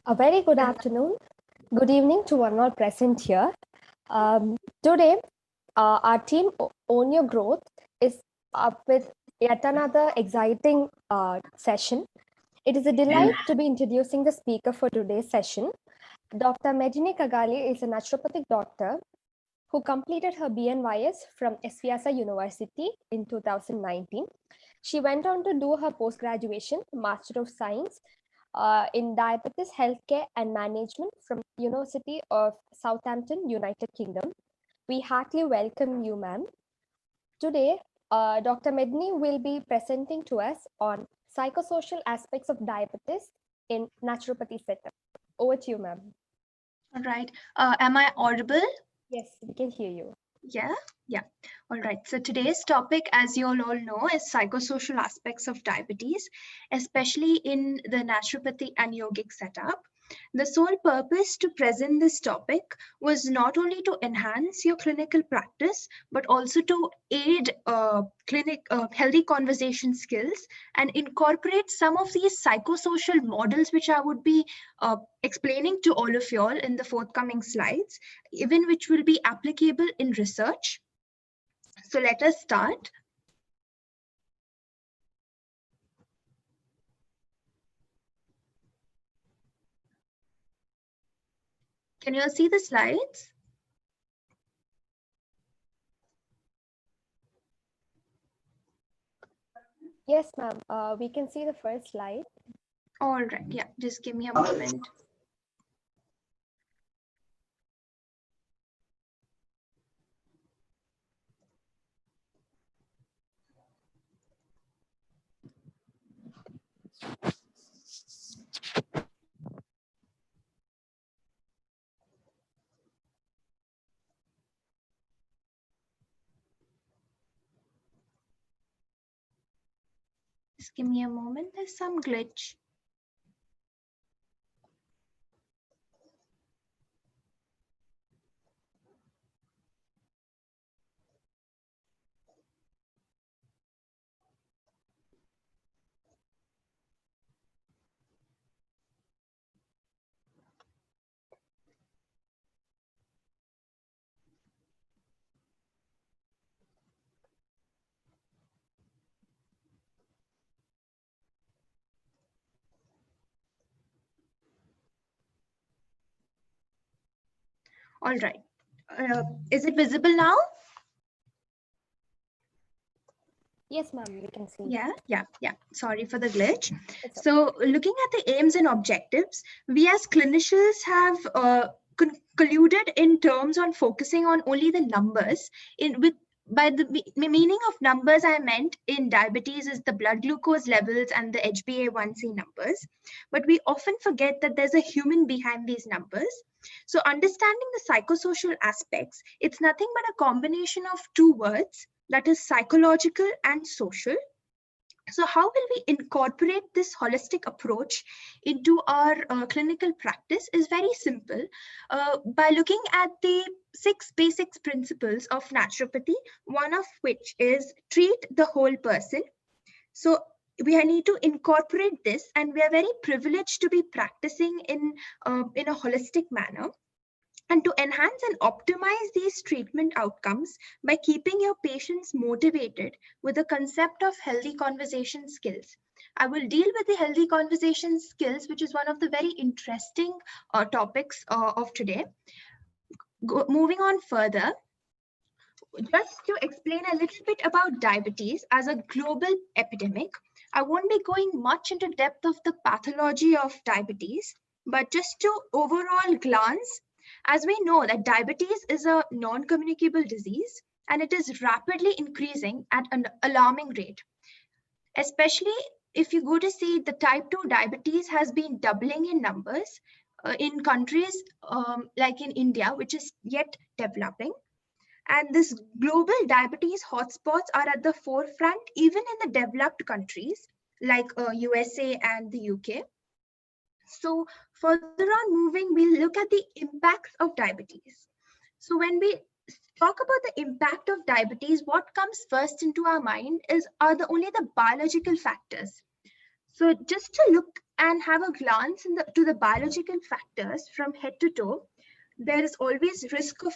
A very good afternoon, good evening to one all present here. Today, our team Own Your Growth is up with yet another exciting session. It is a delight to be introducing the speaker for today's session. Dr. Medini Kagale is a naturopathic doctor who completed her BNYS from Esviasa University in 2019. She went on to do her post-graduation Master of Science in Diabetes Healthcare and Management from University of Southampton, United Kingdom. We heartily welcome you, ma'am. Today, Dr. Medni will be presenting to us on psychosocial aspects of diabetes in naturopathy setup. Over to you, ma'am. All right. Am I audible? Yes, we can hear you. Yeah. All right. So today's topic, as you all know, is psychosocial aspects of diabetes, especially in the naturopathy and yogic setup. The sole purpose to present this topic was not only to enhance your clinical practice, but also to aid healthy conversation skills and incorporate some of these psychosocial models, which I would be explaining to all of you all in the forthcoming slides, even which will be applicable in research. So let us start. Can you all see the slides? Yes, ma'am. We can see the first slide. All right. Yeah, just give me a moment. Just give me a moment. There's some glitch. All right. Is it visible now? Yes, ma'am, we can see. Yeah. Sorry for the glitch. So looking at the aims and objectives, we as clinicians have concluded in terms on focusing on only the numbers. By the meaning of numbers, I meant in diabetes is the blood glucose levels and the HbA1c numbers. But we often forget that there's a human behind these numbers. So understanding the psychosocial aspects, it's nothing but a combination of two words, that is psychological and social. So how will we incorporate this holistic approach into our clinical practice is very simple by looking at the 6 basic principles of naturopathy, one of which is treat the whole person. So we need to incorporate this, and we are very privileged to be practicing in a holistic manner, and to enhance and optimize these treatment outcomes by keeping your patients motivated with the concept of healthy conversation skills. I will deal with the healthy conversation skills, which is one of the very interesting topics of today. Moving on further, just to explain a little bit about diabetes as a global epidemic, I won't be going much into depth of the pathology of diabetes, but just to overall glance, as we know that diabetes is a non-communicable disease and it is rapidly increasing at an alarming rate. Especially if you go to see the type 2 diabetes has been doubling in numbers in countries like in India, which is yet developing. And this global diabetes hotspots are at the forefront, even in the developed countries like USA and the UK. So further on moving, we'll look at the impacts of diabetes. So when we talk about the impact of diabetes, what comes first into our mind are only the biological factors. So just to look and have a glance to the biological factors from head to toe, there is always risk of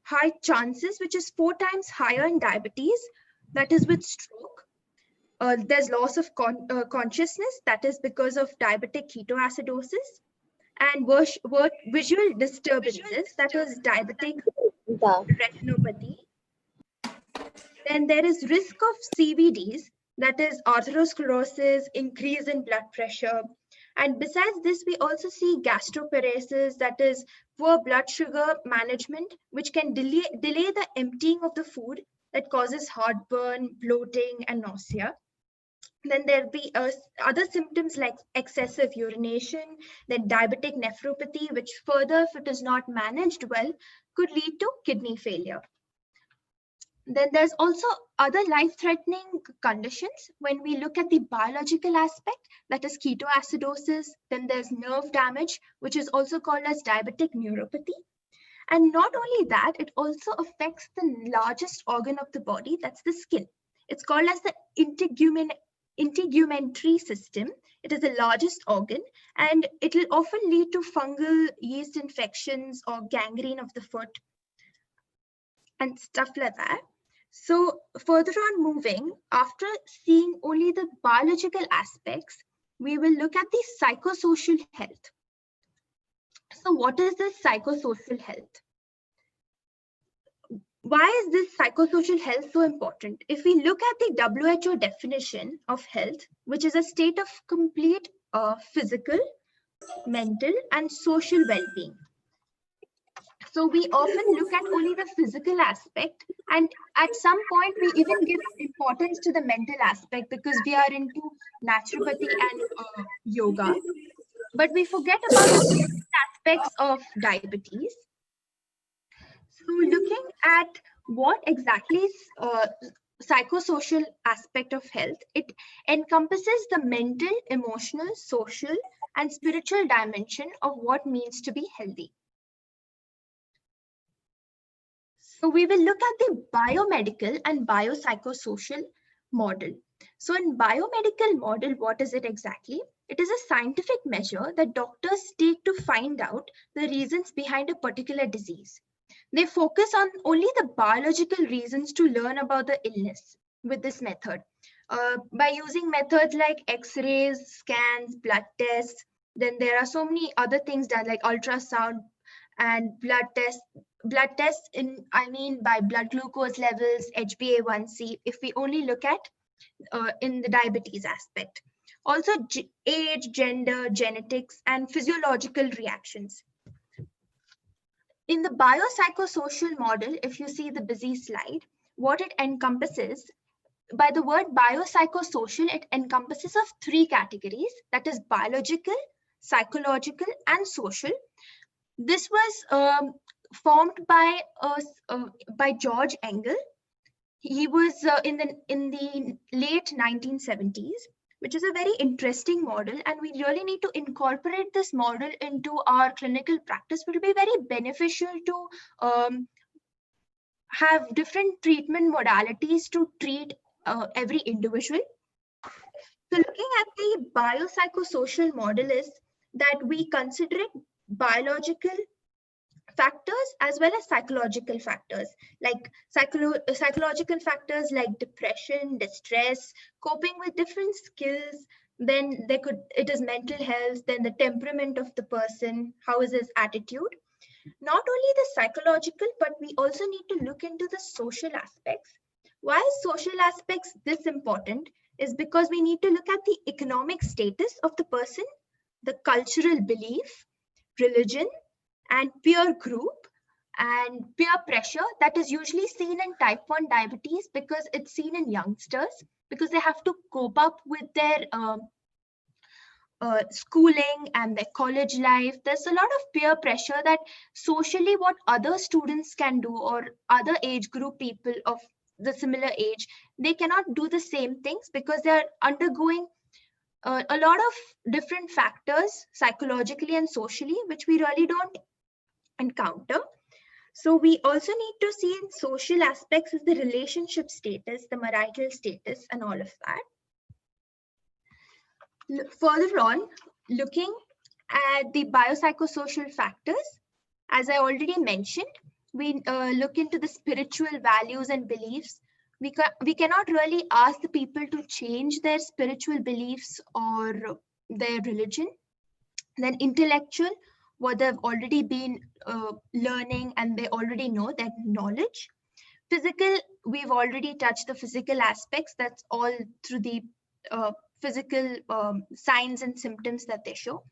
high chances, which is 4 times higher in diabetes, that is with stroke. There's loss of consciousness, that is because of diabetic ketoacidosis, and visual disturbances, that is diabetic retinopathy. Then there is risk of CVDs, that is atherosclerosis, increase in blood pressure. And besides this, we also see gastroparesis, that is poor blood sugar management, which can delay the emptying of the food, that causes heartburn, bloating, and nausea. Then there'll be other symptoms like excessive urination, then diabetic nephropathy, which further, if it is not managed well, could lead to kidney failure. Then there's also other life-threatening conditions. When we look at the biological aspect, that is ketoacidosis, then there's nerve damage, which is also called as diabetic neuropathy. And not only that, it also affects the largest organ of the body, that's the skin. It's called as the integumentary system. It is the largest organ, and it will often lead to fungal yeast infections or gangrene of the foot and stuff like that. So further on moving, after seeing only the biological aspects, we will look at the psychosocial health. So what is this psychosocial health? Why is this psychosocial health so important? If we look at the WHO definition of health, which is a state of complete physical, mental, and social well-being. So we often look at only the physical aspect, and at some point we even give importance to the mental aspect because we are into naturopathy and yoga. But we forget about the social aspects of diabetes. So looking at what exactly is psychosocial aspect of health, it encompasses the mental, emotional, social, and spiritual dimension of what means to be healthy. So we will look at the biomedical and biopsychosocial model. So in biomedical model, what is it exactly? It is a scientific measure that doctors take to find out the reasons behind a particular disease. They focus on only the biological reasons to learn about the illness with this method. By using methods like X-rays, scans, blood tests, then there are so many other things done like ultrasound and blood tests by blood glucose levels, HbA1c, if we only look at in the diabetes aspect. Also age, gender, genetics, and physiological reactions. In the biopsychosocial model, if you see the busy slide, what it encompasses, by the word biopsychosocial, it encompasses of 3 categories, that is biological, psychological, and social. This was formed by George Engel. He was in the late 1970s, which is a very interesting model, and we really need to incorporate this model into our clinical practice. It will be very beneficial to have different treatment modalities to treat every individual. So looking at the biopsychosocial model is that we consider it biological factors as well as psychological factors, like psychological factors like depression, distress, coping with different skills. Then it is mental health, then the temperament of the person, how is his attitude. Not only the psychological, but we also need to look into the social aspects. Why is social aspects this important is because we need to look at the economic status of the person, the cultural belief, religion, and peer group and peer pressure that is usually seen in type 1 diabetes because it's seen in youngsters because they have to cope up with their schooling and their college life. There's a lot of peer pressure that socially what other students can do or other age group people of the similar age, they cannot do the same things because they're undergoing a lot of different factors psychologically and socially, which we really don't encounter. So we also need to see in social aspects is the relationship status, the marital status, and all of that. Further on, looking at the biopsychosocial factors, as I already mentioned, we look into the spiritual values and beliefs. We cannot really ask the people to change their spiritual beliefs or their religion. Then intellectual, what they've already been learning and they already know that knowledge. Physical, we've already touched the physical aspects. That's all through the physical signs and symptoms that they show.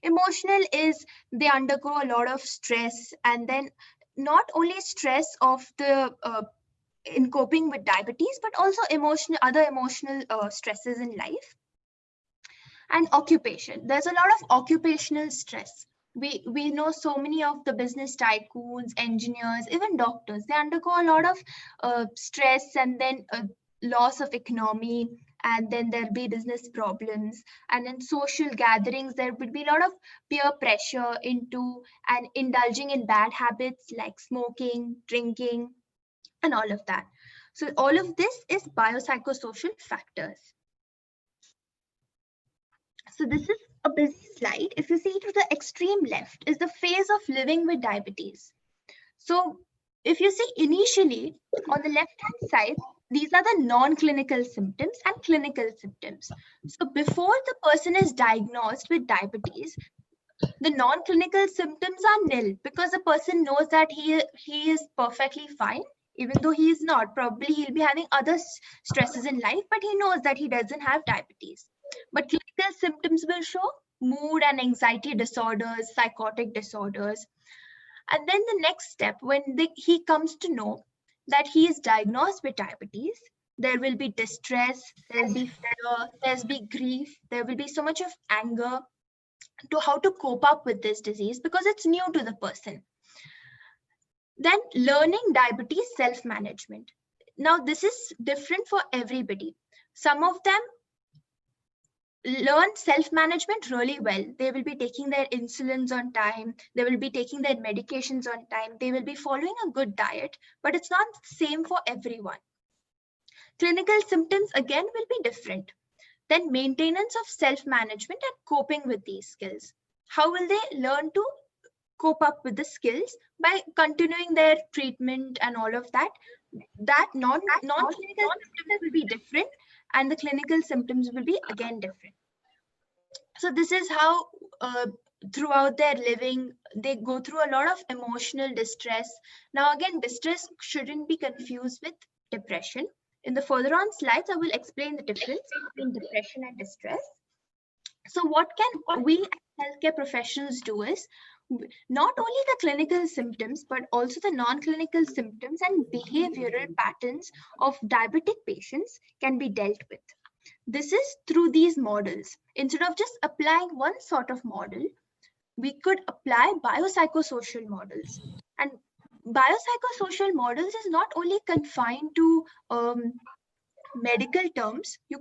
Emotional is they undergo a lot of stress, and then not only stress of the in coping with diabetes, but also other emotional stresses in life. And occupation, there's a lot of occupational stress. We know so many of the business tycoons, engineers, even doctors, they undergo a lot of stress, and then loss of economy, and then there'll be business problems, and in social gatherings there would be a lot of peer pressure into and indulging in bad habits like smoking, drinking, and all of that. So all of this is biopsychosocial factors. So this is a busy slide. If you see to the extreme left is the phase of living with diabetes. So if you see initially on the left-hand side, these are the non-clinical symptoms and clinical symptoms. So before the person is diagnosed with diabetes, the non-clinical symptoms are nil because the person knows that he is perfectly fine, even though he is not. Probably he'll be having other stresses in life, but he knows that he doesn't have diabetes. But clinical symptoms will show mood and anxiety disorders, psychotic disorders. And then the next step, when he comes to know that he is diagnosed with diabetes, there will be distress, there'll be fear, there'll be grief, there will be so much of anger to how to cope up with this disease because it's new to the person. Then learning diabetes self-management. Now this is different for everybody. Some of them learn self-management really well. They will be taking their insulins on time. They will be taking their medications on time. They will be following a good diet, but it's not the same for everyone. Clinical symptoms again will be different. Then maintenance of self-management and coping with these skills. How will they learn to cope up with the skills? By continuing their treatment and all of that. That non-clinical symptoms will be different, and the clinical symptoms will be again different. So this is how throughout their living, they go through a lot of emotional distress. Now again, distress shouldn't be confused with depression. In the further on slides, I will explain the difference between depression and distress. So what can we as healthcare professionals do is not only the clinical symptoms, but also the non-clinical symptoms and behavioral patterns of diabetic patients can be dealt with. This is through these models. Instead of just applying one sort of model, we could apply biopsychosocial models. And biopsychosocial models is not only confined to medical terms. You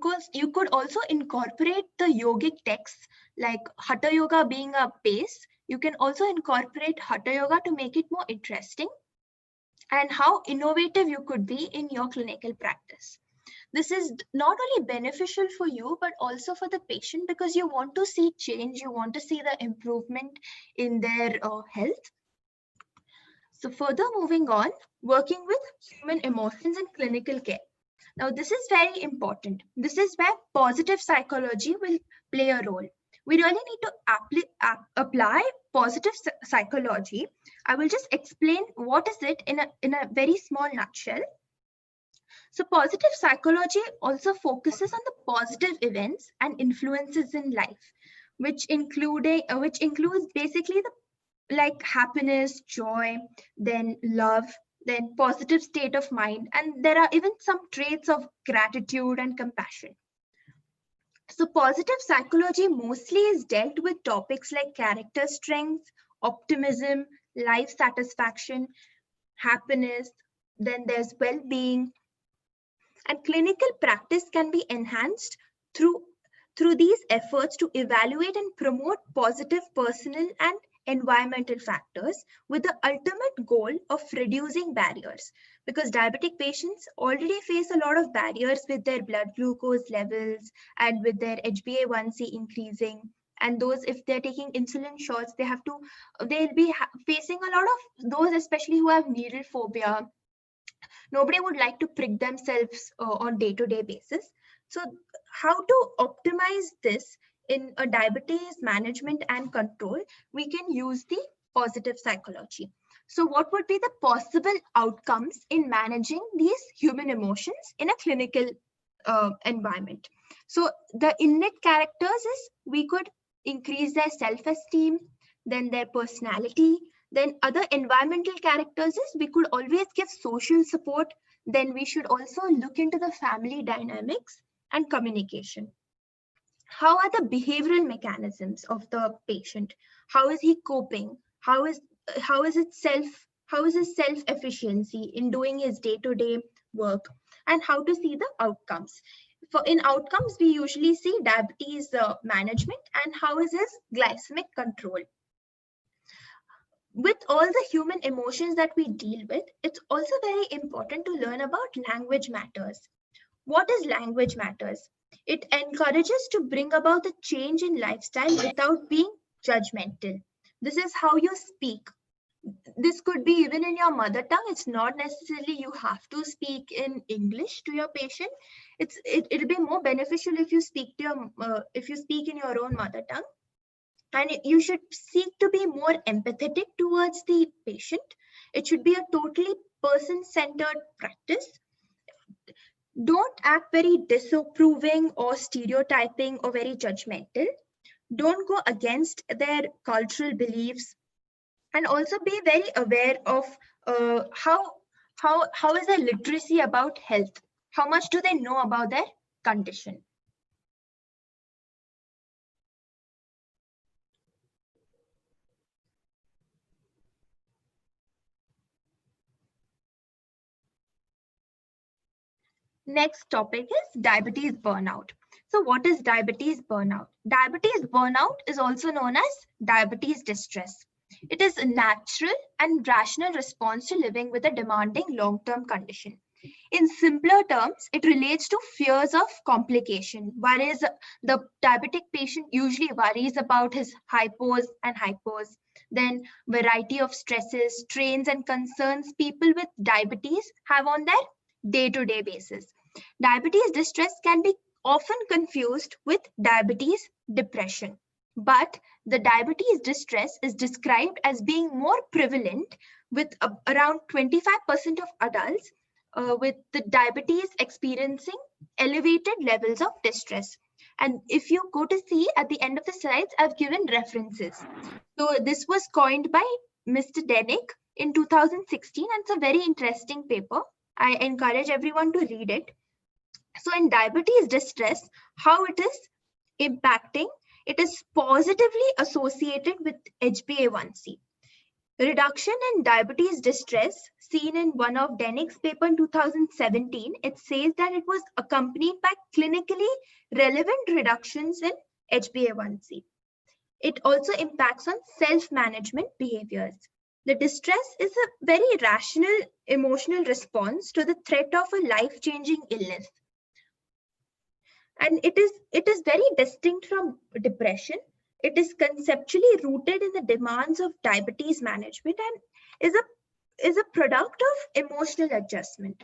could also incorporate the yogic texts like Hatha Yoga being a base. You can also incorporate Hatha Yoga to make it more interesting and how innovative you could be in your clinical practice. This is not only beneficial for you, but also for the patient because you want to see change, you want to see the improvement in their health. So further moving on, working with human emotions and clinical care. Now, this is very important. This is where positive psychology will play a role. We really need to apply positive psychology. I will just explain what is it in a very small nutshell. So positive psychology also focuses on the positive events and influences in life, which includes basically the like happiness, joy, then love, then positive state of mind, and there are even some traits of gratitude and compassion. So positive psychology mostly is dealt with topics like character strength, optimism, life satisfaction, happiness, then there's well-being, and clinical practice can be enhanced through these efforts to evaluate and promote positive personal and environmental factors with the ultimate goal of reducing barriers. because diabetic patients already face a lot of barriers with their blood glucose levels and with their HbA1c increasing. And those, if they're taking insulin shots, they'll be facing a lot of those, especially who have needle phobia. Nobody would like to prick themselves on day-to-day basis. So how to optimize this in a diabetes management and control? We can use the positive psychology. So what would be the possible outcomes in managing these human emotions in a clinical environment? So the innate characters is, we could increase their self-esteem, then their personality. Then other environmental characters is, we could always give social support. Then we should also look into the family dynamics and communication. How are the behavioral mechanisms of the patient? How is he coping? How is his self efficiency in doing his day-to-day work? And how to see the outcomes. In outcomes, we usually see diabetes management and how is his glycemic control. With all the human emotions that we deal with, it's also very important to learn about language matters. What is language matters? It encourages to bring about the change in lifestyle without being judgmental. This is how you speak. This could be even in your mother tongue. It's not necessarily you have to speak in English to your patient. It'll be more beneficial if you speak in your own mother tongue. And you should seek to be more empathetic towards the patient. It should be a totally person-centered practice. Don't act very disapproving or stereotyping or very judgmental. Don't go against their cultural beliefs. And also be very aware of how is their literacy about health? How much do they know about their condition? Next topic is diabetes burnout. So what is diabetes burnout? Diabetes burnout is also known as diabetes distress. It is a natural and rational response to living with a demanding long-term condition. In simpler terms, it relates to fears of complication, whereas the diabetic patient usually worries about his hypos and hypos, then variety of stresses, strains, and concerns people with diabetes have on their day-to-day basis. Diabetes distress can be often confused with diabetes depression, but the diabetes distress is described as being more prevalent with around 25% of adults with the diabetes experiencing elevated levels of distress. And if you go to see at the end of the slides, I've given references. So this was coined by Mr. Denick in 2016, and it's a very interesting paper. I encourage everyone to read it. So in diabetes distress, how it is impacting, it is positively associated with HbA1c. Reduction in diabetes distress seen in one of Denick's paper in 2017, it says that it was accompanied by clinically relevant reductions in HbA1c. It also impacts on self-management behaviors. The distress is a very rational emotional response to the threat of a life-changing illness. And it is very distinct from depression. It is conceptually rooted in the demands of diabetes management and is a product of emotional adjustment.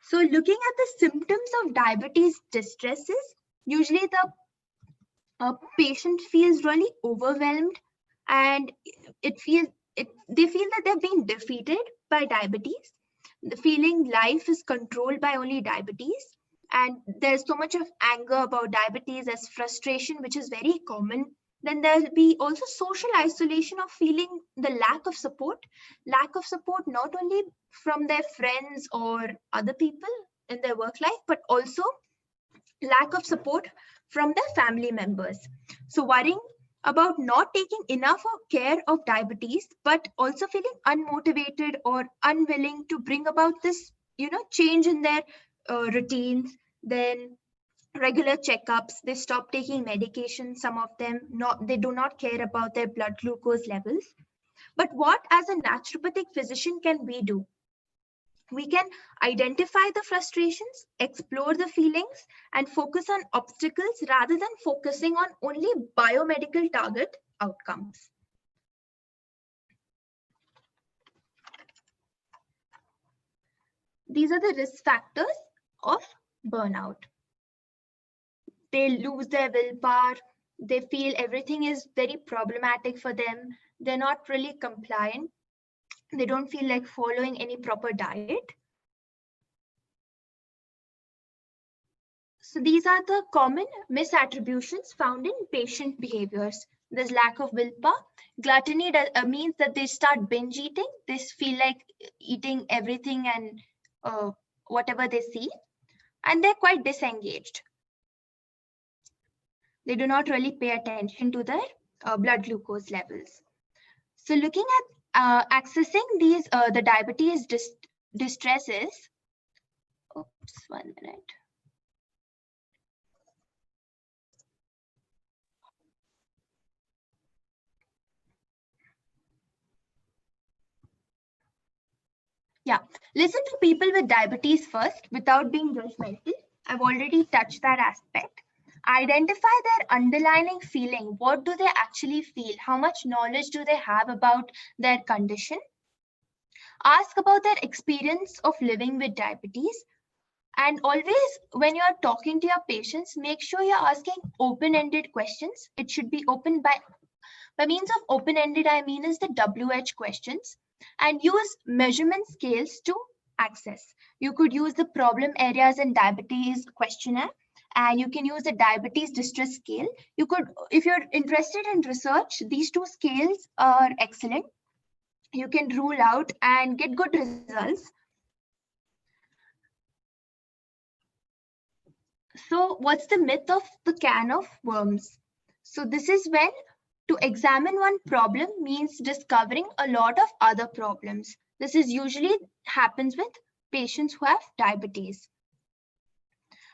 So looking at the symptoms of diabetes distress is usually the patient feels really overwhelmed, and they feel that they're being defeated by diabetes. The feeling life is controlled by only diabetes. And there's so much of anger about diabetes as frustration, which is very common. Then there'll be also social isolation of feeling the lack of support not only from their friends or other people in their work life, but also lack of support from their family members. So worrying about not taking enough care of diabetes, but also feeling unmotivated or unwilling to bring about this, change in their routines. Then regular checkups, they stop taking medication. Some of them they do not care about their blood glucose levels. But what as a naturopathic physician can we do? We can identify the frustrations, explore the feelings, and focus on obstacles rather than focusing on only biomedical target outcomes. These are the risk factors of burnout. They lose their willpower. They feel everything is very problematic for them. They're not really compliant. They don't feel like following any proper diet. So these are the common misattributions found in patient behaviors. There's lack of willpower. Gluttony means that they start binge eating. They feel like eating everything and whatever they see. And they're quite disengaged. They do not really pay attention to their blood glucose levels. So looking at accessing these, the diabetes distresses, oops, 1 minute. Yeah, listen to people with diabetes first without being judgmental. I've already touched that aspect. Identify their underlying feeling. What do they actually feel? How much knowledge do they have about their condition? Ask about their experience of living with diabetes. And always, when you're talking to your patients, make sure you're asking open-ended questions. It should be open by means of open-ended, I mean is the WH questions, and use measurement scales to access. You could use the problem areas in diabetes questionnaire, and you can use the diabetes distress scale. You could, if you're interested in research, these two scales are excellent. You can rule out and get good results. So what's the myth of the can of worms? So this is when to examine one problem means discovering a lot of other problems. This is usually happens with patients who have diabetes.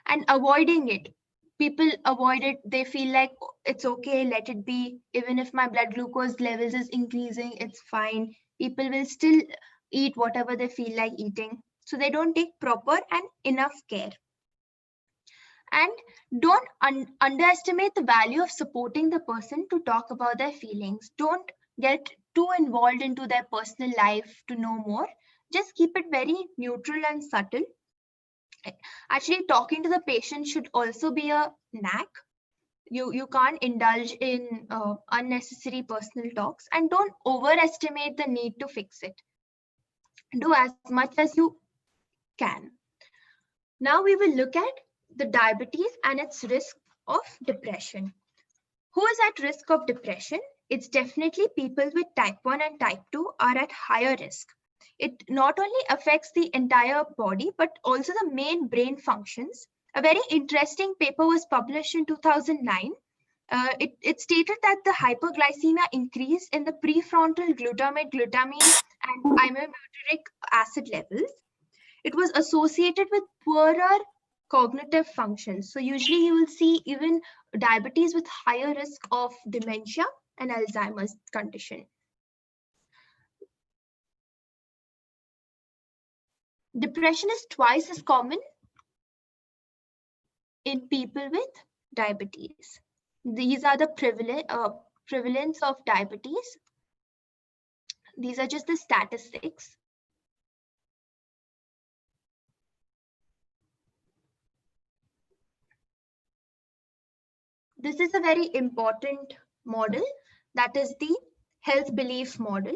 And avoiding it. People avoid it. They feel like it's okay, let it be. Even if my blood glucose levels is increasing, it's fine. People will still eat whatever they feel like eating. So they don't take proper and enough care. And don't underestimate the value of supporting the person to talk about their feelings. Don't get too involved into their personal life to know more. Just keep it very neutral and subtle. Actually, talking to the patient should also be a knack. You can't indulge in unnecessary personal talks, and don't overestimate the need to fix it. Do as much as you can. Now we will look at the diabetes and its risk of depression. Who is at risk of depression? It's definitely people with type 1 and type 2 are at higher risk. It not only affects the entire body, but also the main brain functions. A very interesting paper was published in 2009. It stated that the hyperglycemia increase in the prefrontal glutamine and amyloidic acid levels. It was associated with poorer cognitive functions. So usually you will see even diabetes with higher risk of dementia and Alzheimer's condition. Depression is twice as common in people with diabetes. These are the prevalence of diabetes. These are just the statistics. This is a very important model, that is the health belief model.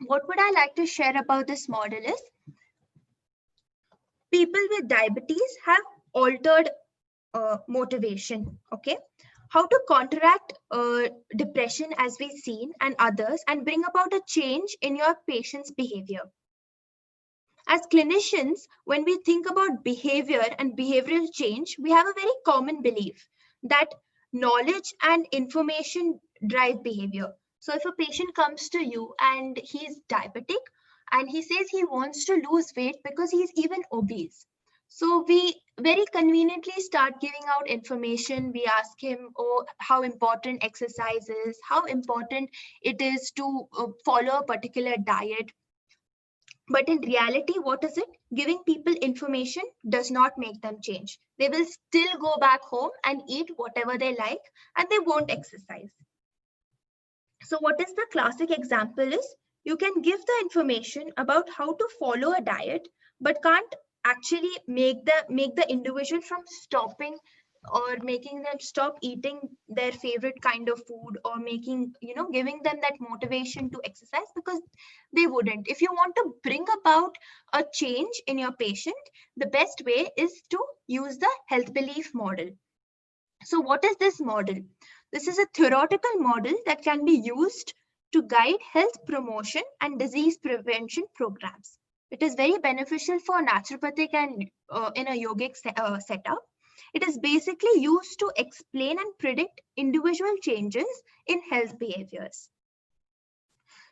What would I like to share about this model is people with diabetes have altered motivation, okay? How to counteract depression as we've seen and others and bring about a change in your patient's behavior. As clinicians, when we think about behavior and behavioral change, we have a very common belief that knowledge and information drive behavior. So if a patient comes to you and he's diabetic and he says he wants to lose weight because he's even obese, so we very conveniently start giving out information. We ask him, oh, how important exercise is, how important it is to follow a particular diet. But in reality, what is it? Giving people information does not make them change. They will still go back home and eat whatever they like, and they won't exercise. So what is the classic example is, you can give the information about how to follow a diet, but can't actually make the individual from stopping or making them stop eating their favorite kind of food, or making, giving them that motivation to exercise, because they wouldn't. If you want to bring about a change in your patient, the best way is to use the health belief model. So what is this model? This is a theoretical model that can be used to guide health promotion and disease prevention programs. It is very beneficial for naturopathic and in a yogic setup. It is basically used to explain and predict individual changes in health behaviors.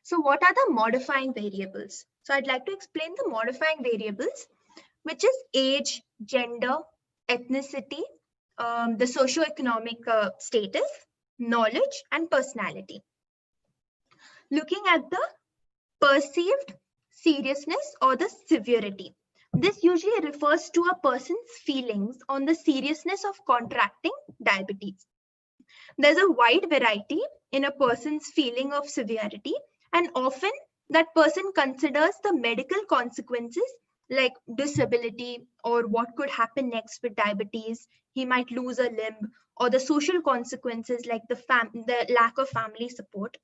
So what are the modifying variables? So I'd like to explain the modifying variables, which is age, gender, ethnicity, the socioeconomic status, knowledge, and personality. Looking at the perceived seriousness or the severity. This usually refers to a person's feelings on the seriousness of contracting diabetes. There's a wide variety in a person's feeling of severity, and often that person considers the medical consequences like disability or what could happen next with diabetes. He might lose a limb, or the social consequences like the lack of family support.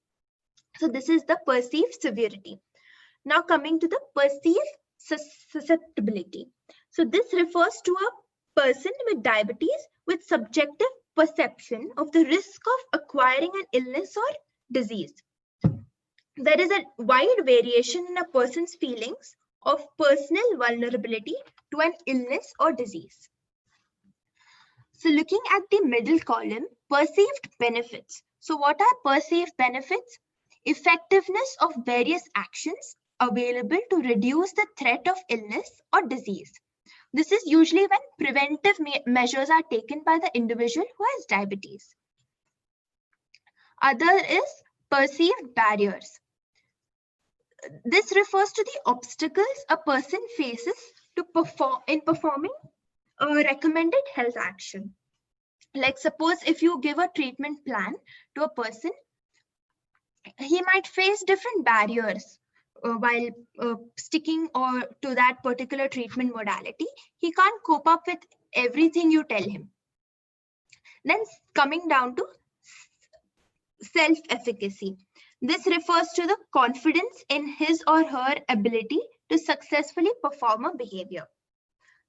So this is the perceived severity. Now coming to the perceived susceptibility. So this refers to a person with diabetes with subjective perception of the risk of acquiring an illness or disease. There is a wide variation in a person's feelings of personal vulnerability to an illness or disease. So looking at the middle column, perceived benefits. So what are perceived benefits? Effectiveness of various actions available to reduce the threat of illness or disease. This is usually when preventive measures are taken by the individual who has diabetes. Other is perceived barriers. This refers to the obstacles a person faces to performing a recommended health action. Like suppose if you give a treatment plan to a person, he might face different barriers while sticking or to that particular treatment modality. He can't cope up with everything you tell him. Then coming down to self-efficacy. This refers to the confidence in his or her ability to successfully perform a behavior.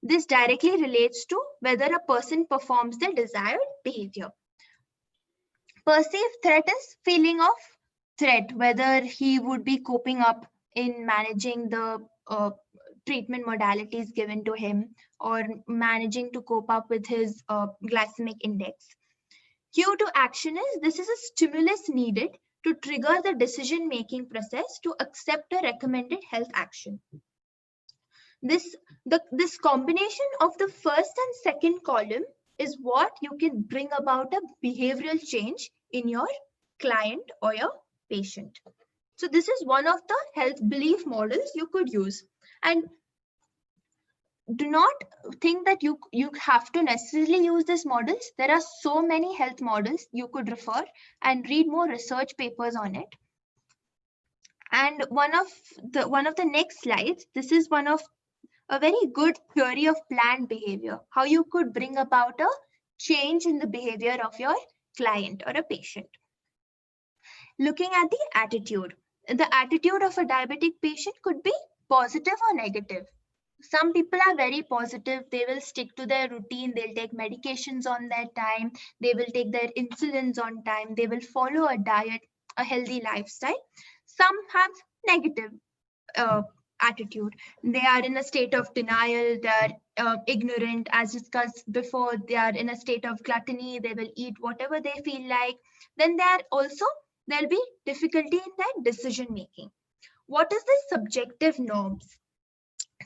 This directly relates to whether a person performs the desired behavior. Perceived threat is feeling of threat, whether he would be coping up in managing the treatment modalities given to him, or managing to cope up with his glycemic index. Cue to action is, this is a stimulus needed to trigger the decision-making process to accept a recommended health action. This combination of the first and second column is what you can bring about a behavioral change in your client or your patient. So this is one of the health belief models you could use. And do not think that you have to necessarily use these models. There are so many health models you could refer and read more research papers on it. And one of the next slides, this is one of a very good theory of planned behavior, how you could bring about a change in the behavior of your client or a patient. Looking at the attitude of a diabetic patient could be positive or negative. Some people are very positive. They will stick to their routine. They'll take medications on their time. They will take their insulins on time. They will follow a diet, a healthy lifestyle. Some have negative attitude. They are in a state of denial. They are ignorant, as discussed before. They are in a state of gluttony. They will eat whatever they feel like. Then there'll be difficulty in their decision making. What is the subjective norms?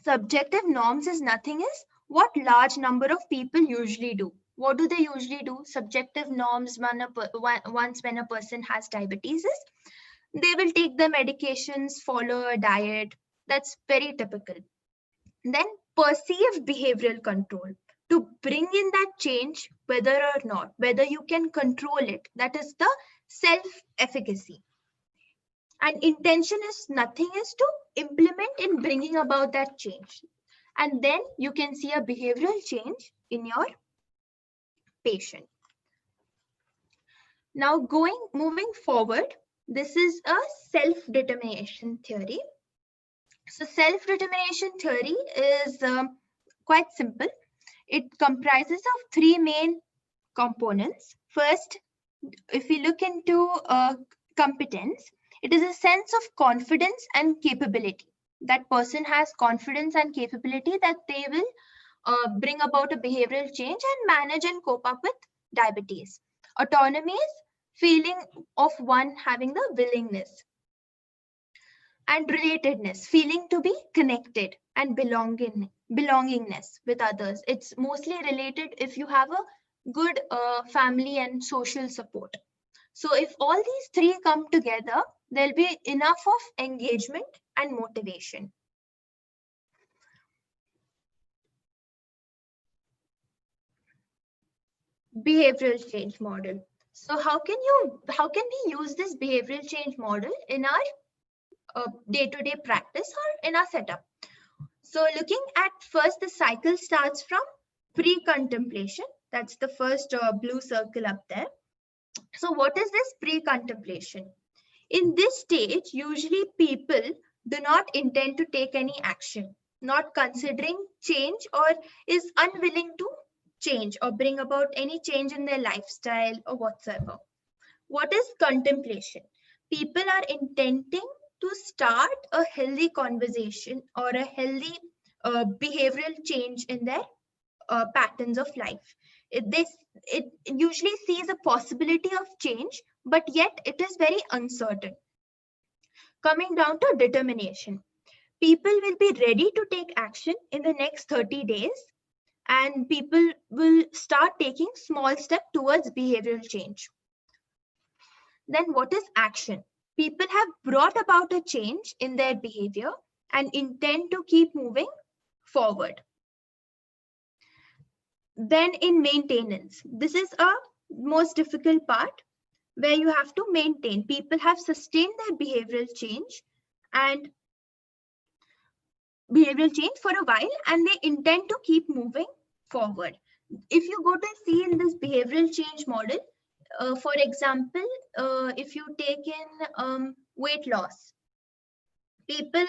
Subjective norms is nothing is what large number of people usually do. What do they usually do? Subjective norms once when a person has diabetes is, they will take the medications, follow a diet, That's very typical. Then perceived behavioral control, to bring in that change, whether or not, whether you can control it. That is the self-efficacy. And intention is nothing is to implement in bringing about that change. And then you can see a behavioral change in your patient. Now moving forward, this is a self-determination theory. So self-determination theory is quite simple. It comprises of three main components. First, if we look into competence, it is a sense of confidence and capability. That person has confidence and capability that they will bring about a behavioral change and manage and cope up with diabetes. Autonomy is feeling of one having the willingness. And relatedness, feeling to be connected and belongingness with others. It's mostly related if you have a good family and social support. So if all these three come together, there'll be enough of engagement and motivation. Behavioral change model. So how can we use this behavioral change model in our day-to-day practice or in our setup? So looking at first, the cycle starts from pre-contemplation. That's the first blue circle up there. So what is this pre-contemplation? In this stage, usually people do not intend to take any action, not considering change, or is unwilling to change or bring about any change in their lifestyle or whatsoever. What is contemplation? People are intending to start a healthy conversation or a healthy behavioral change in their patterns of life. It usually sees a possibility of change, but yet it is very uncertain. Coming down to determination, people will be ready to take action in the next 30 days, and people will start taking small steps towards behavioral change. Then what is action? People have brought about a change in their behavior and intend to keep moving forward. Then in maintenance, this is a most difficult part where you have to maintain. People have sustained their behavioral change for a while, and they intend to keep moving forward. If you go to see in this behavioral change model, for example, if you take in weight loss, people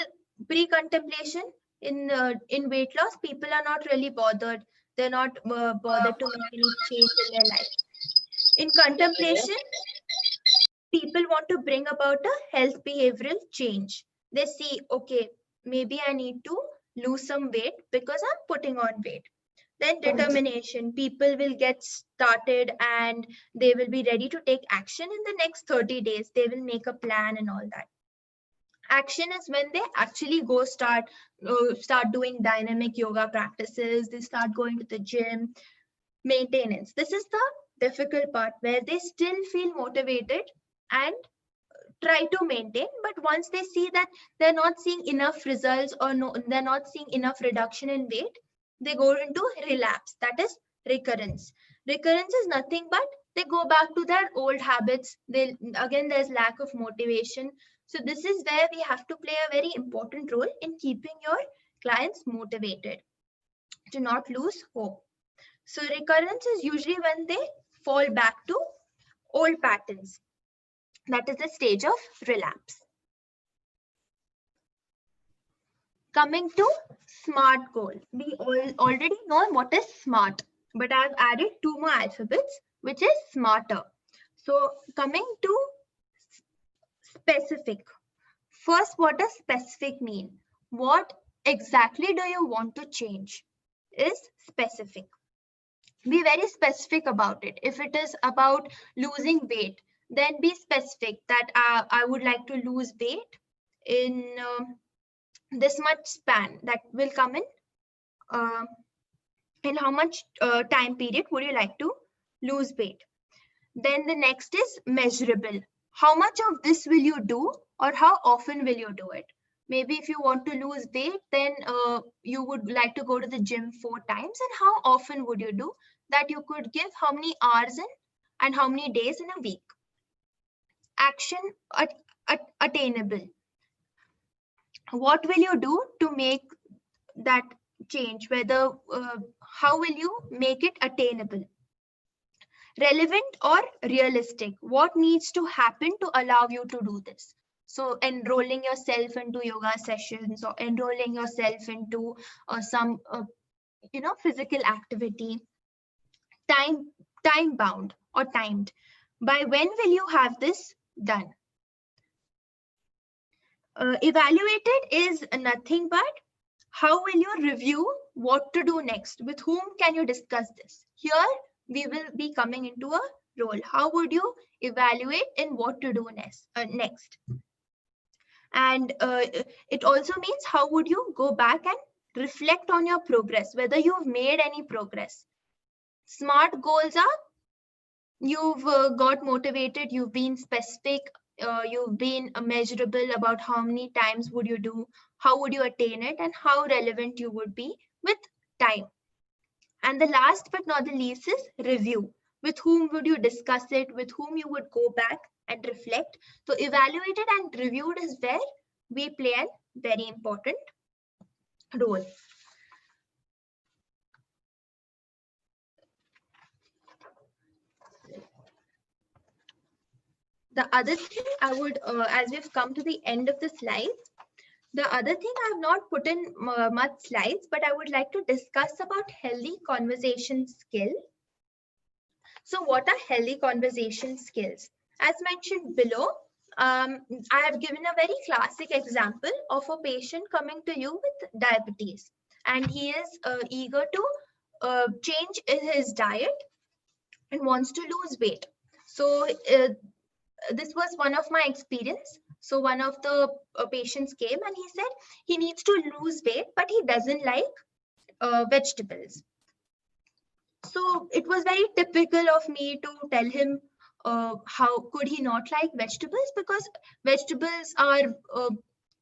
pre-contemplation in weight loss, people are not really bothered. They're not bothered to make any change in their life. In contemplation, people want to bring about a health behavioral change. They see, okay, maybe I need to lose some weight because I'm putting on weight. Then determination, people will get started and they will be ready to take action in the next 30 days. They will make a plan and all that. Action is when they actually go start doing dynamic yoga practices. They start going to the gym. Maintenance, this is the difficult part where they still feel motivated and try to maintain, but once they see that they're not seeing enough results or they're not seeing enough reduction in weight, they go into relapse. That is recurrence. Recurrence is nothing but they go back to their old habits. Again, there's lack of motivation. So this is where we have to play a very important role in keeping your clients motivated, to not lose hope. So recurrence is usually when they fall back to old patterns. That is the stage of relapse. Coming to SMART goal. We already know what is SMART, but I've added two more alphabets, which is SMARTer. So coming to specific. First, what does specific mean? What exactly do you want to change is specific. Be very specific about it. If it is about losing weight, then be specific that I would like to lose weight in this much span. That will come in how much time period would you like to lose weight. Then the next is measurable. How much of this will you do, or how often will you do it? Maybe if you want to lose weight, then you would like to go to the gym 4 times. And how often would you do that? You could give how many hours in and how many days in a week. Action attainable. What will you do to make that change? Whether how will you make it attainable? Relevant or realistic? What needs to happen to allow you to do this? So enrolling yourself into yoga sessions or enrolling yourself into some physical activity. Time bound or timed. By when will you have this done? Evaluated is nothing but how will you review what to do next? With whom can you discuss this? Here we will be coming into a role. How would you evaluate and what to do next? And it also means how would you go back and reflect on your progress, whether you've made any progress. SMART goals are you've got motivated, you've been specific, you've been measurable about how many times would you do, how would you attain it, and how relevant you would be with time. And the last but not the least is review. With whom would you discuss it, with whom you would go back and reflect. So evaluated and reviewed is where we play a very important role. The other thing I would, as we've come to the end of the slides, the other thing I have not put in much slides, but I would like to discuss about healthy conversation skill. So what are healthy conversation skills? As mentioned below, I have given a very classic example of a patient coming to you with diabetes, and he is eager to change his diet and wants to lose weight. So this was one of my experience. So one of the patients came and he said he needs to lose weight, but he doesn't like vegetables. So it was very typical of me to tell him how could he not like vegetables, because vegetables are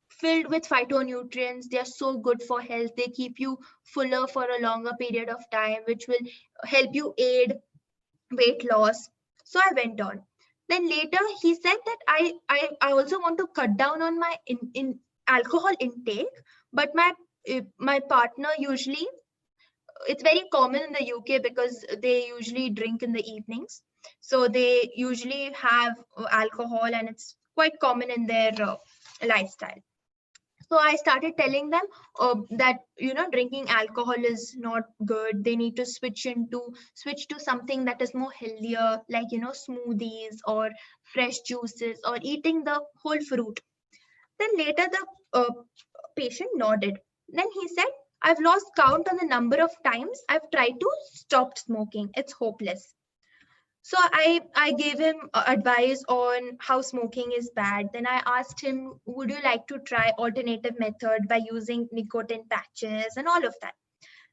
filled with phytonutrients. They are so good for health. They keep you fuller for a longer period of time, which will help you aid weight loss. So I went on. Then later he said that I also want to cut down on my in alcohol intake, but my partner usually, it's very common in the UK because they usually drink in the evenings. So they usually have alcohol and it's quite common in their lifestyle. So I started telling them that drinking alcohol is not good. They need to switch to something that is more healthier, like smoothies or fresh juices or eating the whole fruit. Then later the patient nodded. Then he said, I've lost count on the number of times I've tried to stop smoking. It's hopeless. So I gave him advice on how smoking is bad. Then I asked him, would you like to try alternative method by using nicotine patches and all of that?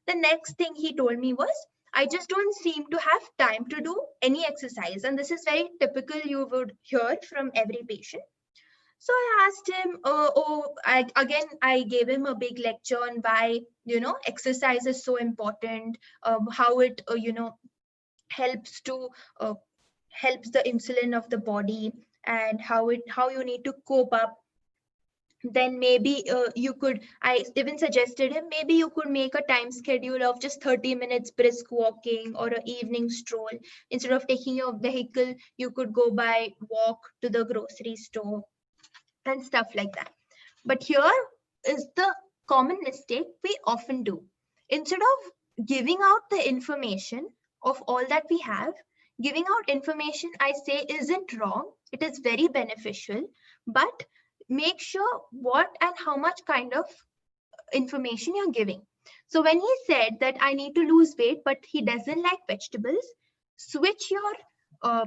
The next thing he told me was, I just don't seem to have time to do any exercise. And this is very typical, you would hear from every patient. So I asked him, I gave him a big lecture on why, exercise is so important, how it, helps to helps the insulin of the body, and how you need to cope up. Then maybe I even suggested him, maybe you could make a time schedule of just 30 minutes brisk walking or an evening stroll. Instead of taking your vehicle, you could go by walk to the grocery store and stuff like that. But here is the common mistake we often do. Instead of giving out the information of all that we have, giving out information, I say, isn't wrong. It is very beneficial, but make sure what and how much kind of information you're giving. So when he said that I need to lose weight, but he doesn't like vegetables, switch your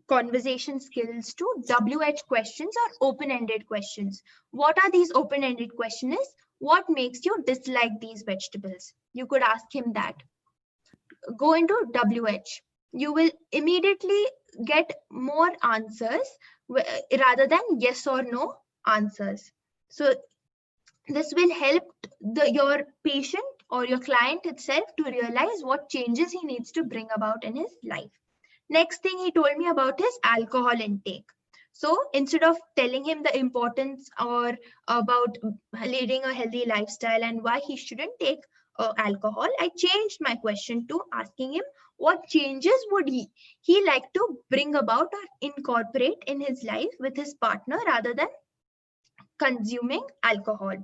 conversation skills to WH questions or open-ended questions. What are these open-ended questions? What makes you dislike these vegetables? You could ask him that. Go into WH. You will immediately get more answers rather than yes or no answers. So This will help your patient or your client itself to realize what changes he needs to bring about in his life. Next thing he told me about is alcohol intake. So instead of telling him the importance or about leading a healthy lifestyle and why he shouldn't take alcohol, I changed my question to asking him what changes would he like to bring about or incorporate in his life with his partner rather than consuming alcohol.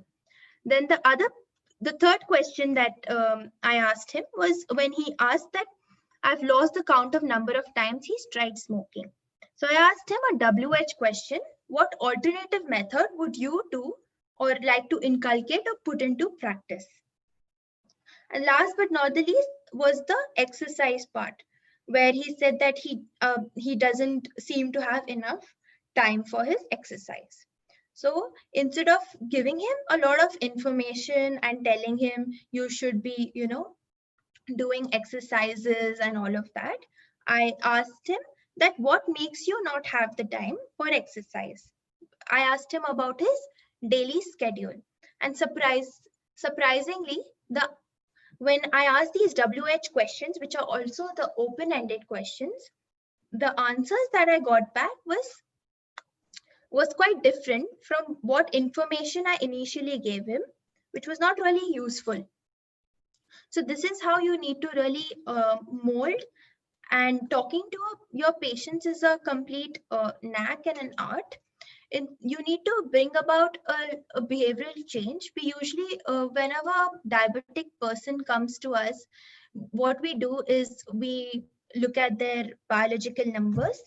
Then the third question that I asked him was when he asked that I've lost the count of number of times he's tried smoking. So I asked him a WH question. What alternative method would you do or like to inculcate or put into practice? And last but not the least was the exercise part, where he said that he doesn't seem to have enough time for his exercise. So instead of giving him a lot of information and telling him you should be, doing exercises and all of that, I asked him that what makes you not have the time for exercise. I asked him about his daily schedule, and surprisingly, when I asked these WH questions, which are also the open-ended questions, the answers that I got back was quite different from what information I initially gave him, which was not really useful. So this is how you need to really mold, and talking to your patients is a complete knack and an art. You need to bring about a behavioral change. We usually, whenever a diabetic person comes to us, what we do is we look at their biological numbers.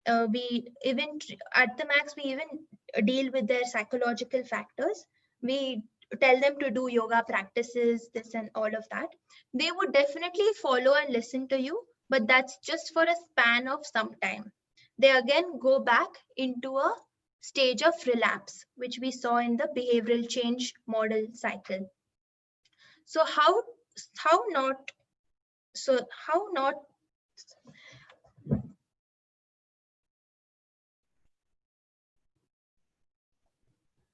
We even, at the max, we even deal with their psychological factors. We tell them to do yoga practices, this and all of that. They would definitely follow and listen to you, but that's just for a span of some time. They again go back into a stage of relapse, which we saw in the behavioral change model cycle. So how not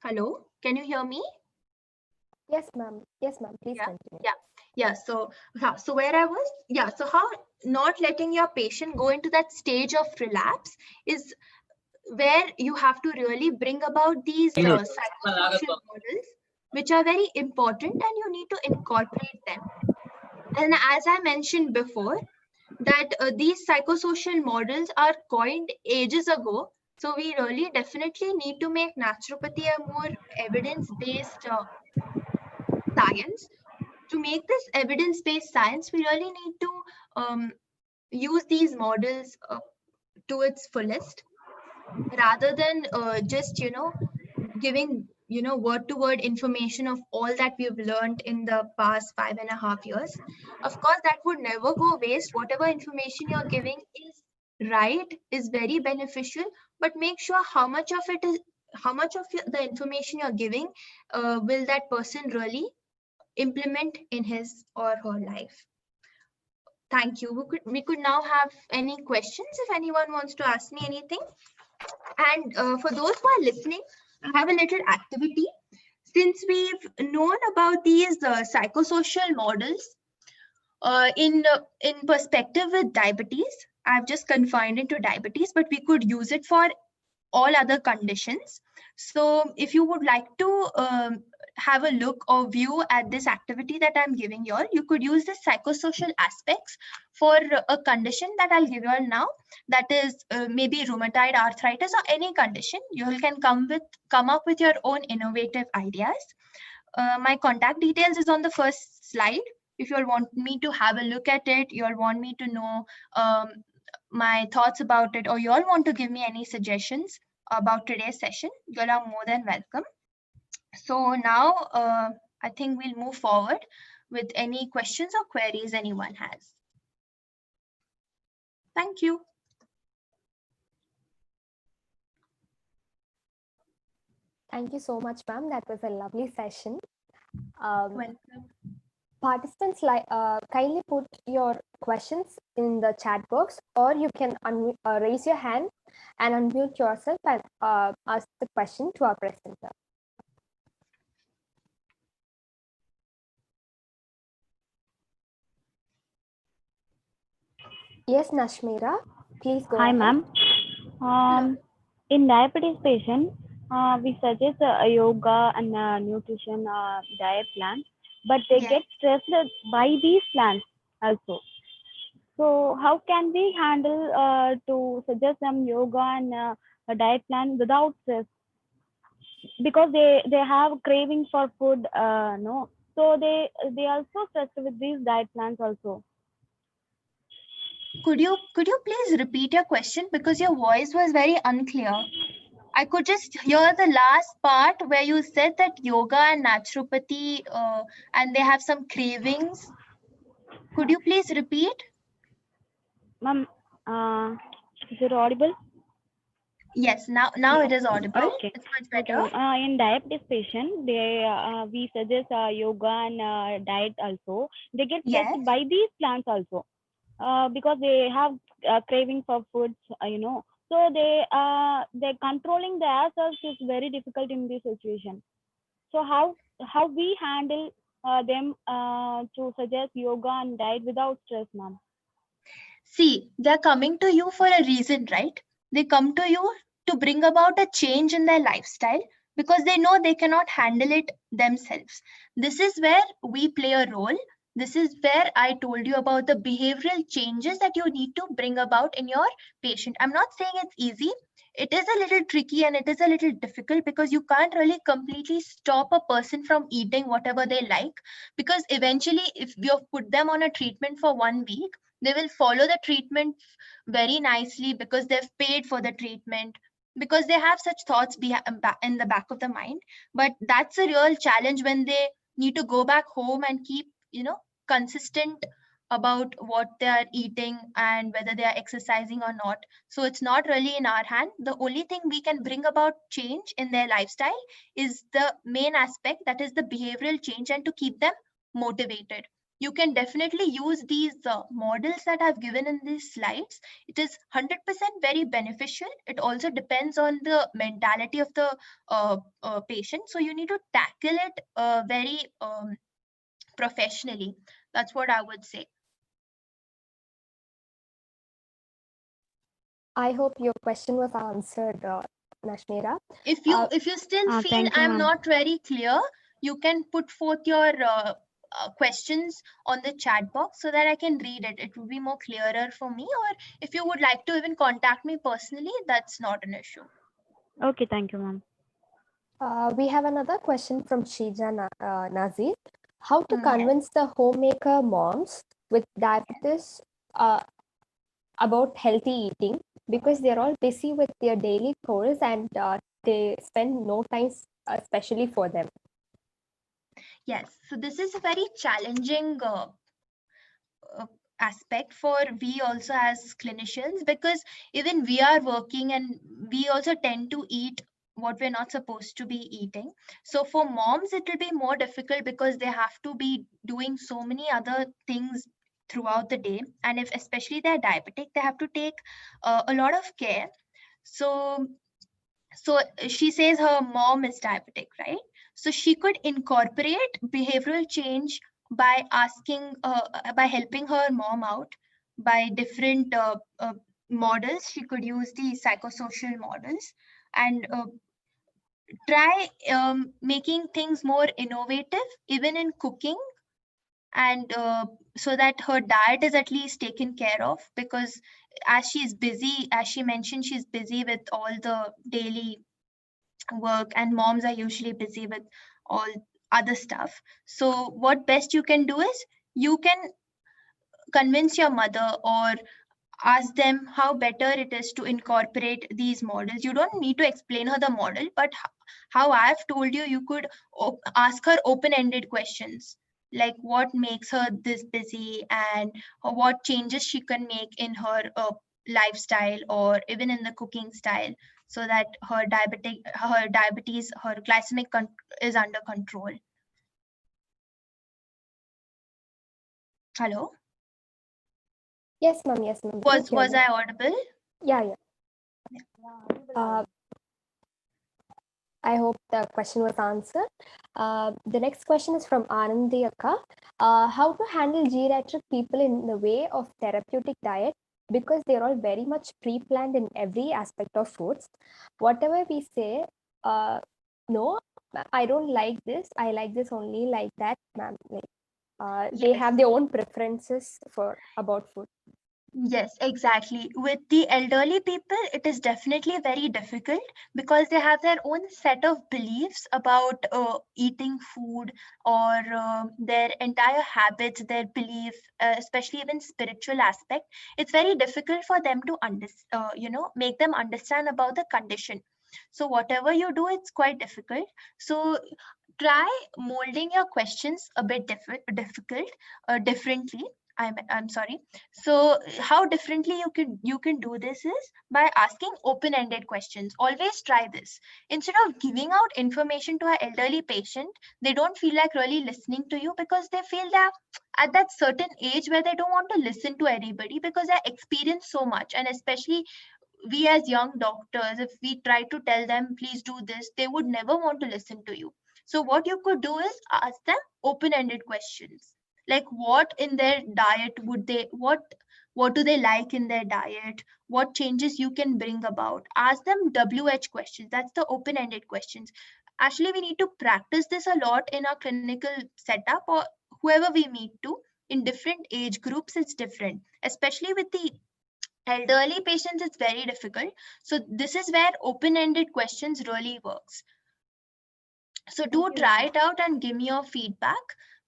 hello, can you hear me? Yes, ma'am. Yes, ma'am. Please continue. Yeah. So where I was, so how not letting your patient go into that stage of relapse is where you have to really bring about these psychosocial models, which are very important, and you need to incorporate them. And as I mentioned before, that these psychosocial models are coined ages ago. So we really definitely need to make naturopathy a more evidence-based science. To make this evidence-based science, we really need to use these models to its fullest, rather than just giving word to word information of all that we've learned in the past 5.5 years. Of course, that would never go waste. Whatever information you're giving is right, is very beneficial, but make sure how much of the information you're giving will that person really implement in his or her life. Thank you. We could now have any questions if anyone wants to ask me anything. And for those who are listening, I have a little activity. Since we've known about these psychosocial models in perspective with diabetes, I've just confined it to diabetes, but we could use it for all other conditions. So if you would like to have a look or view at this activity that I'm giving you all, you could use the psychosocial aspects for a condition that I'll give you all now, that is maybe rheumatoid arthritis or any condition. You all can come up with your own innovative ideas. My contact details is on the first slide. If you all want me to have a look at it, you all want me to know my thoughts about it, or you all want to give me any suggestions about today's session, you all are more than welcome. So now I think we'll move forward with any questions or queries anyone has. Thank you. Thank you so much, ma'am. That was a lovely session. Welcome. Participants, kindly put your questions in the chat box, or you can raise your hand and unmute yourself and ask the question to our presenter. Yes, Nashmira, please go Hi, ahead. ma'am. In diabetes patient, we suggest yoga and nutrition diet plan, but they Yeah. get stressed by these plans also. So, how can we handle to suggest them yoga and a diet plan without stress? Because they have craving for food, no. So they also stressed with these diet plans also. Could you please repeat your question because your voice was very unclear? I could just hear the last part where you said that yoga and naturopathy and they have some cravings. Could you please repeat? Ma'am, is it audible? Yes, now it is audible. Okay. It's much Okay, better. ma'am. In diabetes patient, they we suggest yoga and diet also. They get Yes. stressed by these plants also, because they have craving for foods, So they controlling themselves is very difficult in this situation. So how we handle them to suggest yoga and diet without stress, ma'am? See, they're coming to you for a reason, right? They come to you to bring about a change in their lifestyle because they know they cannot handle it themselves. This is where we play a role. This is where I told you about the behavioral changes that you need to bring about in your patient. I'm not saying it's easy. It is a little tricky and it is a little difficult because you can't really completely stop a person from eating whatever they like. Because eventually, if you put them on a treatment for 1 week, they will follow the treatment very nicely because they've paid for the treatment, because they have such thoughts in the back of the mind. But that's a real challenge when they need to go back home and keep consistent about what they are eating and whether they are exercising or not. So it's not really in our hand. The only thing we can bring about change in their lifestyle is the main aspect, that is the behavioral change, and to keep them motivated. You can definitely use these models that I've given in these slides. It is 100% very beneficial. It also depends on the mentality of the patient. So you need to tackle it very professionally. That's what I would say. I hope your question was answered, Nashmira. If you still feel Thank you, I'm ma'am. not very clear, you can put forth your questions on the chat box so that I can read it. It would be more clearer for me. Or if you would like to even contact me personally, that's not an issue. Okay, thank you, ma'am. We have another question from Shija Nazir. How to Yes. convince the homemaker moms with diabetes about healthy eating, because they're all busy with their daily chores and they spend no time especially for them. Yes, so this is a very challenging uh, aspect for we also as clinicians, because even we are working and we also tend to eat what we're not supposed to be eating. So for moms it will be more difficult because they have to be doing so many other things throughout the day, and if especially they're diabetic, they have to take a lot of care. So she says her mom is diabetic, right? So she could incorporate behavioral change by by helping her mom out by different models. She could use the psychosocial models and try making things more innovative, even in cooking, and so that her diet is at least taken care of, because as she's busy, as she mentioned, she's busy with all the daily work, and moms are usually busy with all other stuff. So what best you can do is you can convince your mother or ask them how better it is to incorporate these models. You don't need to explain her the model, but how I've told you, you could ask her open-ended questions like what makes her this busy, and what changes she can make in her lifestyle or even in the cooking style, so that her diabetes, her glycemic is under control. Hello? Yes, ma'am. Yes, ma'am. Was I audible? Yeah, yeah. I hope the question was answered. The next question is from Anandi Akka. How to handle geriatric people in the way of therapeutic diet because they're all very much pre-planned in every aspect of foods. Whatever we say, no, I don't like this, I like this only like that, ma'am. Like, they have their own preferences for about food. Yes, exactly. With the elderly people, it is definitely very difficult because they have their own set of beliefs about eating food or their entire habits, their belief, especially even spiritual aspect. It's very difficult for them to make them understand about the condition. So whatever you do, it's quite difficult. So try molding your questions a bit differently. I'm sorry. So how differently you can do this is by asking open-ended questions. Always try this. Instead of giving out information to an elderly patient, they don't feel like really listening to you because they feel that at that certain age where they don't want to listen to anybody because they experience so much. And especially we as young doctors, if we try to tell them please do this, they would never want to listen to you. So what you could do is ask them open-ended questions, like what in their diet would they what do they like in their diet, what changes you can bring about. Ask them WH questions. That's the open-ended questions. Actually, we need to practice this a lot in our clinical setup, or whoever we meet to. In different age groups it's different, especially with the elderly patients it's very difficult. So this is where open-ended questions really works. So do try it out and give me your feedback,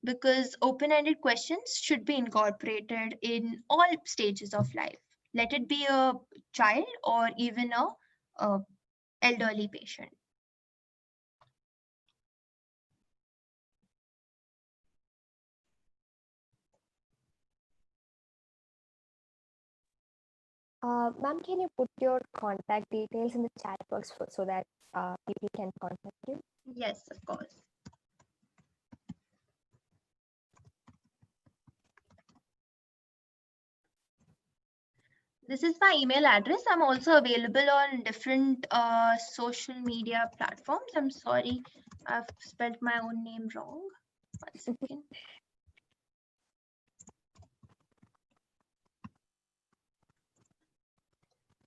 because open-ended questions should be incorporated in all stages of life, let it be a child or even a elderly patient. Ma'am, can you put your contact details in the chat box so that people can contact you? Yes, of course. This is my email address. I'm also available on different social media platforms. I'm sorry, I've spelled my own name wrong. 1 second.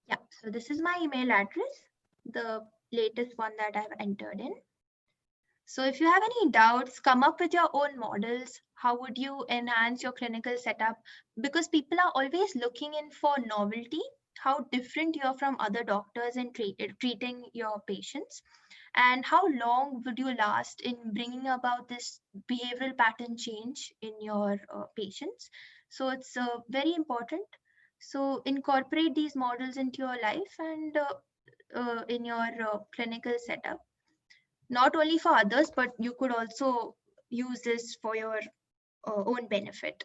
Yeah, so this is my email address, the latest one that I've entered in. So if you have any doubts, come up with your own models. How would you enhance your clinical setup? Because people are always looking in for novelty, how different you're from other doctors in treating your patients, and how long would you last in bringing about this behavioral pattern change in your patients. So it's very important. So incorporate these models into your life and in your clinical setup, not only for others, but you could also use this for your own benefit.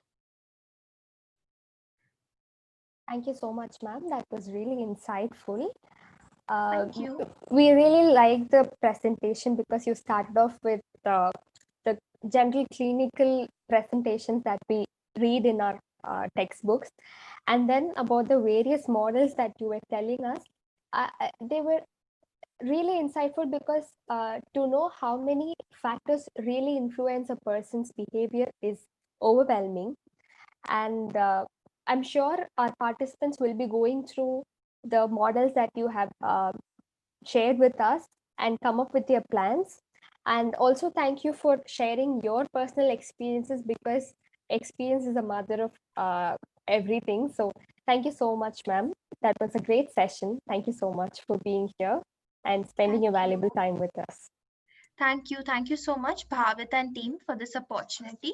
Thank you so much, ma'am. That was really insightful. Thank you. We really like the presentation because you started off with the general clinical presentations that we read in our textbooks, and then about the various models that you were telling us. They were really insightful because to know how many factors really influence a person's behavior is overwhelming. And I'm sure our participants will be going through the models that you have shared with us and come up with their plans. And also thank you for sharing your personal experiences, because experience is a mother of everything. So thank you so much, ma'am. That was a great session. Thank you so much for being here and spending your valuable time with us. Thank you. Thank you so much, Bhavit and team, for this opportunity.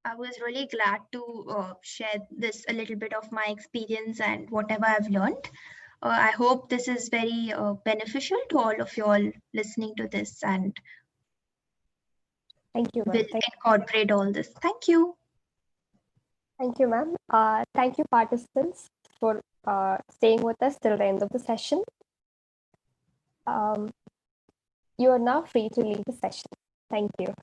I was really glad to share this a little bit of my experience and whatever I've learned. I hope this is very beneficial to all of you all listening to this, and Thank you, will ma'am. incorporate all this. Thank you. Thank you, ma'am. Thank you, participants, for staying with us till the end of the session. You are now free to leave the session. Thank you.